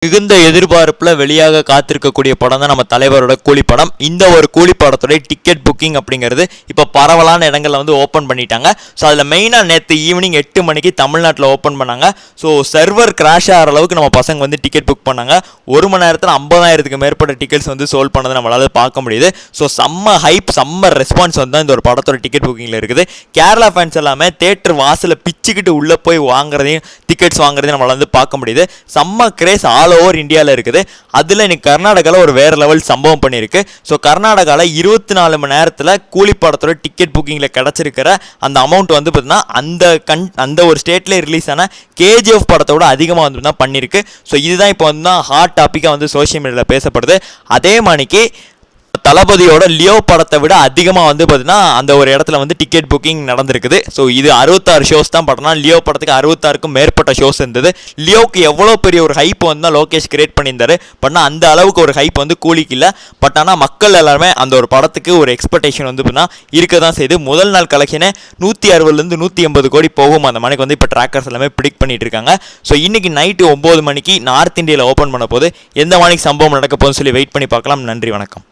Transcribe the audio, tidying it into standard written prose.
மிகுந்த எதிர்பார்ப்புல வெளியாக காத்திருக்கக்கூடிய படம் தான் நம்ம தலைவரோட கூலி படம். இந்த ஒரு கூலி படத்தோட டிக்கெட் புக்கிங் அப்படிங்கிறது இப்போ பரவலான இடங்கள்ல வந்து ஓப்பன் பண்ணிட்டாங்க. ஸோ அதில் மெயினாக நேற்று ஈவினிங் 8 மணிக்கு தமிழ்நாட்டில் ஓப்பன் பண்ணாங்க. ஸோ சர்வர் கிராஷ் ஆகிற அளவுக்கு நம்ம பசங்க வந்து டிக்கெட் புக் பண்ணாங்க. 1 மணி நேரத்தில் 50,000க்கு மேற்பட்ட டிக்கெட்ஸ் வந்து சோல்வ் பண்ணதை நம்மளால் பார்க்க முடியுது. ஸோ செம்ம ஹைப், செம்ம ரெஸ்பான்ஸ் வந்து இந்த ஒரு படத்தோட டிக்கெட் புக்கிங்கில் இருக்குது. கேரளா ஃபேன்ஸ் எல்லாமே தேட்டர் வாசலில் பிச்சுக்கிட்டு உள்ளே போய் வாங்குறதையும் டிக்கெட்ஸ் வாங்குறதையும் நம்மளால் வந்து பார்க்க முடியுது. செம்ம கிரேஸ் ஆல் ஓவர் இந்தியாவில் இருக்குது. அதில் இன்னைக்கு கர்நாடகாவில் ஒரு வேறு லெவல் சம்பவம் பண்ணியிருக்கு. ஸோ கர்நாடகாவில் 24 மணி நேரத்தில் கூலி படத்தோட டிக்கெட் புக்கிங்கில் கிடச்சிருக்கிற அந்த அமௌண்ட் வந்து பார்த்தீங்கன்னா அந்த ஒரு ஸ்டேட்லேயே ரிலீஸ் ஆன KGF படத்தோட அதிகமாக வந்து தான் பண்ணியிருக்கு. ஸோ இதுதான் இப்போ வந்து தான் ஹாட் டாப்பிக்காக வந்து சோஷியல் மீடியாவில் பேசப்படுது. அதே மாதிரிக்கு தளபதியோட லியோ படத்தை விட அதிகமாக வந்து பார்த்தீங்கன்னா அந்த ஒரு இடத்துல வந்து டிக்கெட் புக்கிங் நடந்திருக்குது. ஸோ இது 66 ஷோஸ் தான் படம்னா லியோ படத்துக்கு 66க்கும் மேற்பட்ட ஷோஸ் இருந்தது. லியோவுக்கு எவ்வளோ பெரிய ஒரு ஹைப் வந்து தான் லோகேஷ் கிரியேட் பண்ணியிருந்தாரு. பட்னா அந்த அளவுக்கு ஒரு ஹைப் வந்து கூலிக்கு இல்லை. பட் ஆனால் மக்கள் எல்லாருமே அந்த ஒரு படத்துக்கு ஒரு எக்ஸ்பெக்டேஷன் வந்து பார்த்தீங்கன்னா இருக்க தான் செய்யுது. முதல் நாள் கலெக்ஷனே 160 180 கோடி போகும் அந்த மணிக்கு வந்து இப்போ ட்ராக்கர்ஸ் எல்லாமே ப்ரிடிக்ட் பண்ணிட்டு இருக்காங்க. ஸோ இன்னைக்கு நைட்டு 9 மணிக்கு நார்த் இந்தியாவில் ஓப்பன் பண்ண போது எந்த மணிக்கு சம்பவம் நடக்க போகுதுன்னு சொல்லி வெயிட் பண்ணி பார்க்கலாம். நன்றி, வணக்கம்.